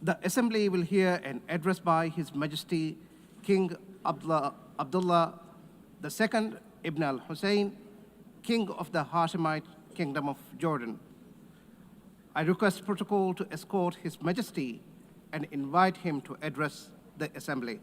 The Assembly will hear an address by His Majesty King Abdullah II Ibn al-Hussein, King of the Hashemite Kingdom of Jordan. I request protocol to escort His Majesty and invite him to address the Assembly.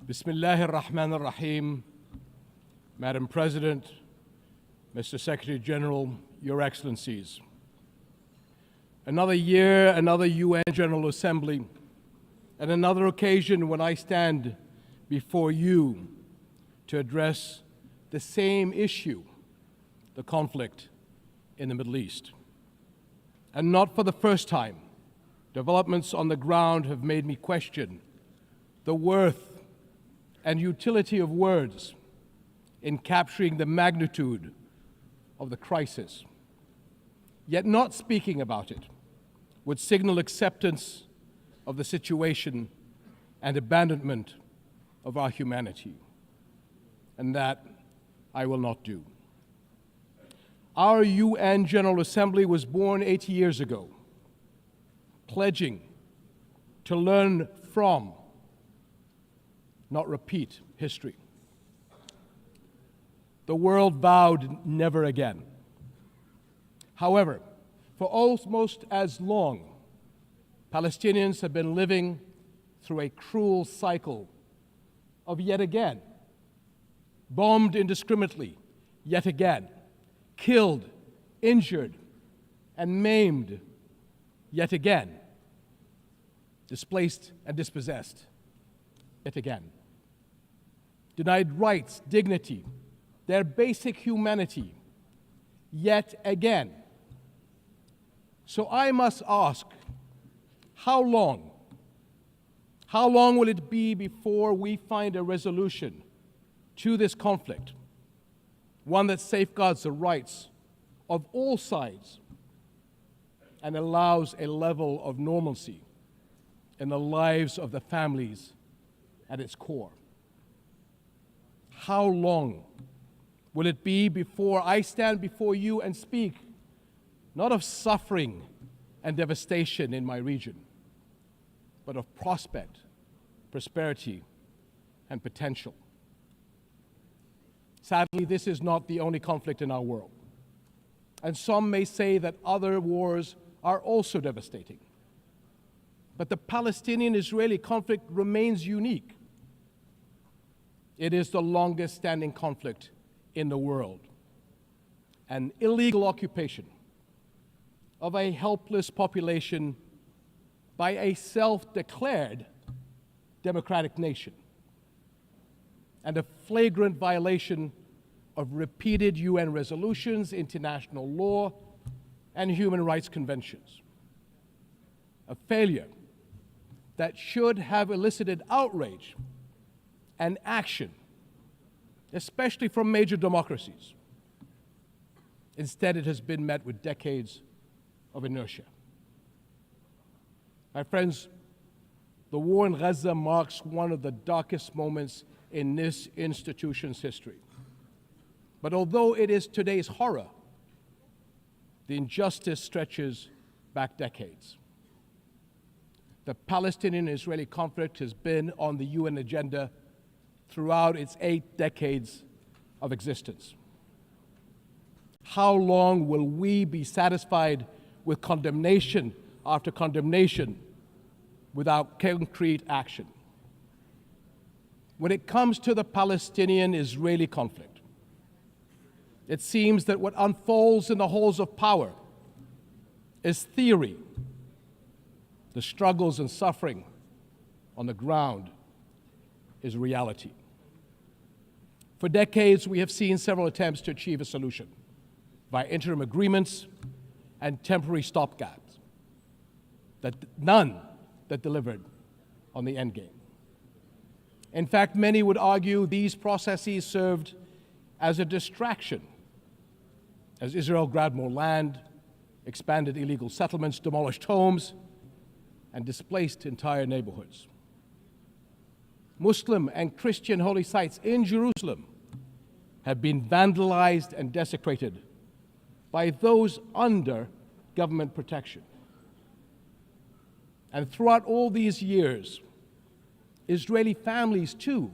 Bismillahir Rahmanir Rahim. Madam President, Mr. Secretary General, Your Excellencies. Another year, another UN General Assembly, and another occasion when I stand before you to address the same issue, the conflict in the Middle East. And not for the first time, developments on the ground have made me question the worth and utility of words in capturing the magnitude of the crisis. Yet not speaking about it would signal acceptance of the situation and abandonment of our humanity. And that I will not do. Our UN General Assembly was born 80 years ago, pledging to learn from, not repeat, history. The world vowed never again. However, for almost as long, Palestinians have been living through a cruel cycle of yet again, bombed indiscriminately, yet again, killed, injured, and maimed, yet again, displaced and dispossessed, yet again, denied rights, dignity, their basic humanity, yet again. So I must ask, how long? How long will it be before we find a resolution to this conflict, one that safeguards the rights of all sides and allows a level of normalcy in the lives of the families at its core? How long will it be before I stand before you and speak not of suffering and devastation in my region, but of prospect, prosperity, and potential? Sadly, this is not the only conflict in our world. And some may say that other wars are also devastating. But the Palestinian-Israeli conflict remains unique. It is the longest standing conflict in the world. An illegal occupation of a helpless population by a self-declared democratic nation, and a flagrant violation of repeated UN resolutions, international law, and human rights conventions. A failure that should have elicited outrage and action, especially from major democracies. Instead, it has been met with decades of inertia. My friends, the war in Gaza marks one of the darkest moments in this institution's history. But although it is today's horror, the injustice stretches back decades. The Palestinian-Israeli conflict has been on the UN agenda throughout its 8 decades of existence. How long will we be satisfied with condemnation after condemnation without concrete action? When it comes to the Palestinian-Israeli conflict, it seems that what unfolds in the halls of power is theory. The struggles and suffering on the ground is reality. For decades, we have seen several attempts to achieve a solution by interim agreements and temporary stopgaps, none that delivered on the end game. In fact, many would argue these processes served as a distraction as Israel grabbed more land, expanded illegal settlements, demolished homes, and displaced entire neighborhoods. Muslim and Christian holy sites in Jerusalem have been vandalized and desecrated by those under government protection. And throughout all these years, Israeli families too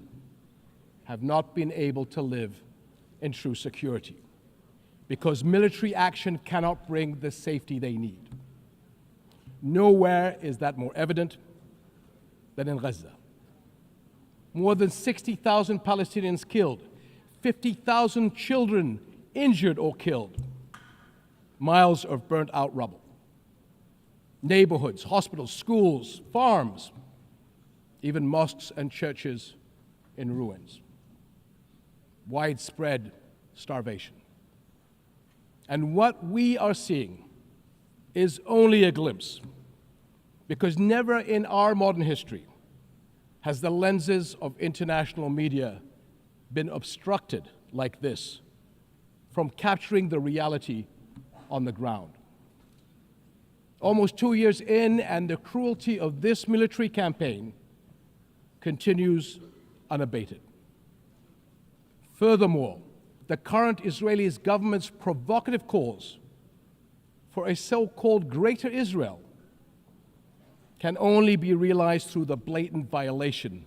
have not been able to live in true security because military action cannot bring the safety they need. Nowhere is that more evident than in Gaza. More than 60,000 Palestinians killed, 50,000 children injured or killed, miles of burnt out rubble, neighborhoods, hospitals, schools, farms, even mosques and churches in ruins, widespread starvation. And what we are seeing is only a glimpse, because never in our modern history has the lenses of international media been obstructed like this from capturing the reality on the ground. Almost 2 years in, and the cruelty of this military campaign continues unabated. Furthermore, the current Israeli government's provocative calls for a so-called Greater Israel can only be realized through the blatant violation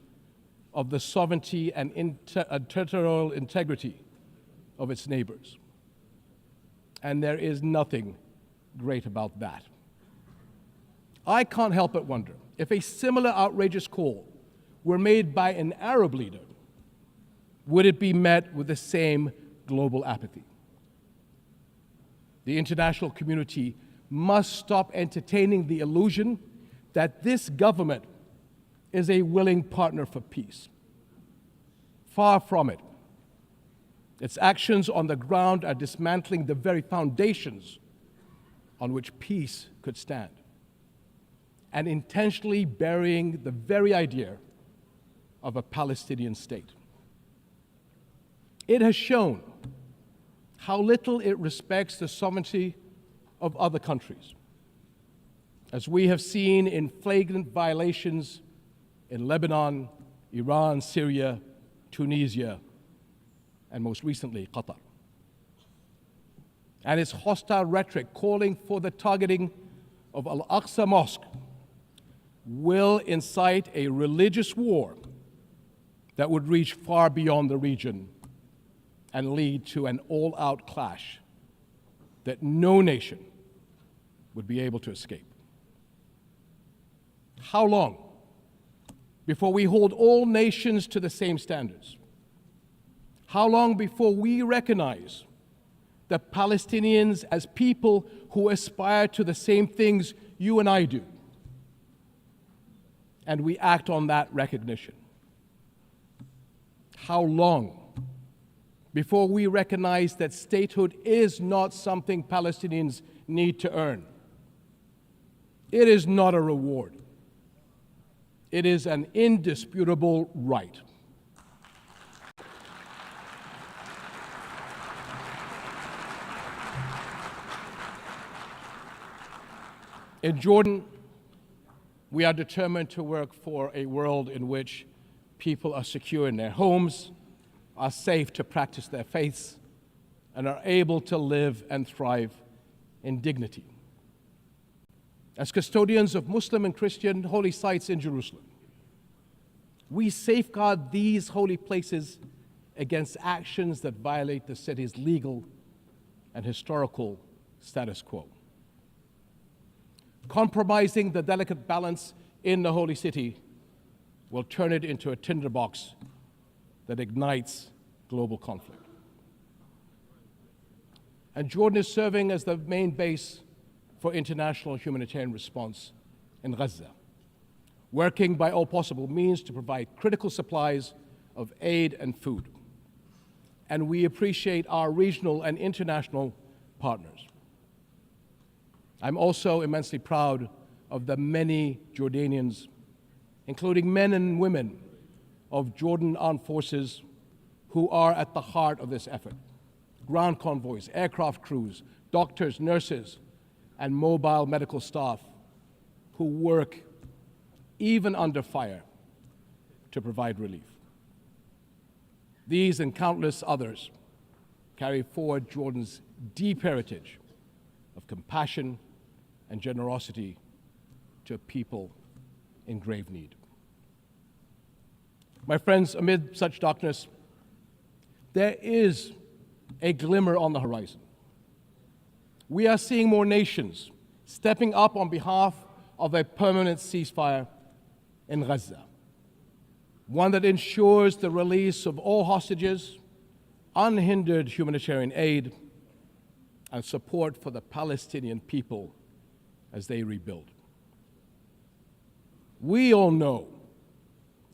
of the sovereignty and territorial integrity of its neighbors. And there is nothing great about that. I can't help but wonder if a similar outrageous call were made by an Arab leader, would it be met with the same global apathy? The international community must stop entertaining the illusion that this government is a willing partner for peace. Far from it. Its actions on the ground are dismantling the very foundations on which peace could stand, and intentionally burying the very idea of a Palestinian state. It has shown how little it respects the sovereignty of other countries, as we have seen in flagrant violations in Lebanon, Iran, Syria, Tunisia, and most recently, Qatar. And its hostile rhetoric calling for the targeting of Al-Aqsa Mosque will incite a religious war that would reach far beyond the region and lead to an all-out clash that no nation would be able to escape. How long before we hold all nations to the same standards? How long before we recognize the Palestinians as people who aspire to the same things you and I do, and we act on that recognition? How long before we recognize that statehood is not something Palestinians need to earn? It is not a reward. It is an indisputable right. In Jordan, we are determined to work for a world in which people are secure in their homes, are safe to practice their faiths, and are able to live and thrive in dignity. As custodians of Muslim and Christian holy sites in Jerusalem, we safeguard these holy places against actions that violate the city's legal and historical status quo. Compromising the delicate balance in the holy city will turn it into a tinderbox that ignites global conflict. And Jordan is serving as the main base for international humanitarian response in Gaza, working by all possible means to provide critical supplies of aid and food. And we appreciate our regional and international partners. I'm also immensely proud of the many Jordanians, including men and women of Jordan armed forces, who are at the heart of this effort. Ground convoys, aircraft crews, doctors, nurses, and mobile medical staff who work even under fire to provide relief. These and countless others carry forward Jordan's deep heritage of compassion and generosity to a people in grave need. My friends, amid such darkness, there is a glimmer on the horizon. We are seeing more nations stepping up on behalf of a permanent ceasefire in Gaza, one that ensures the release of all hostages, unhindered humanitarian aid, and support for the Palestinian people as they rebuild. We all know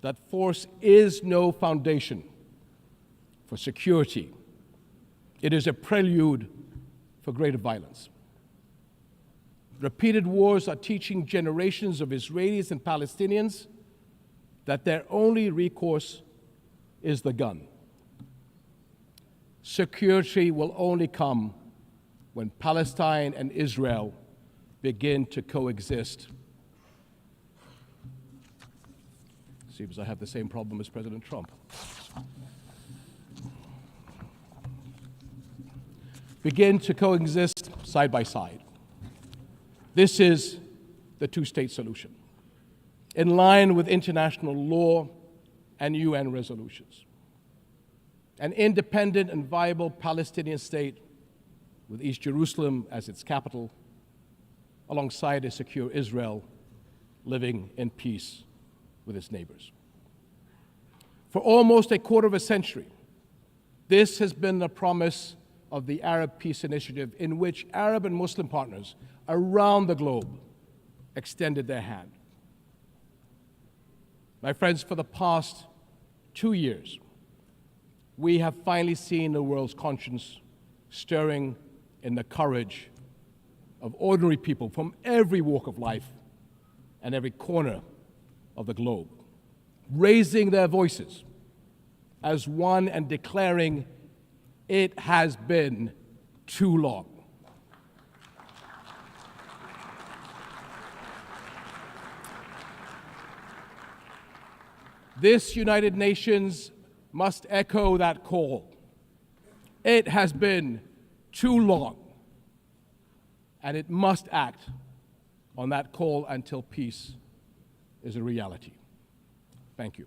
that force is no foundation for security. It is a prelude for greater violence. Repeated wars are teaching generations of Israelis and Palestinians that their only recourse is the gun. Security will only come when Palestine and Israel begin to coexist. Seems I have the same problem as President Trump. Begin to coexist side by side. This is the two-state solution, in line with international law and UN resolutions. An independent and viable Palestinian state with East Jerusalem as its capital, alongside a secure Israel living in peace with its neighbors. For almost a quarter of a century, this has been the promise of the Arab Peace Initiative, in which Arab and Muslim partners around the globe extended their hand. My friends, for the past 2 years, we have finally seen the world's conscience stirring in the courage of ordinary people from every walk of life and every corner of the globe, raising their voices as one and declaring, "It has been too long." This United Nations must echo that call. It has been too long, and it must act on that call until peace is a reality. Thank you.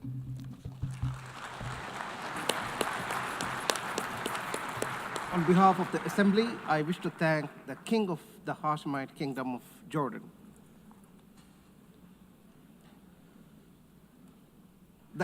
On behalf of the Assembly, I wish to thank the King of the Hashemite Kingdom of Jordan,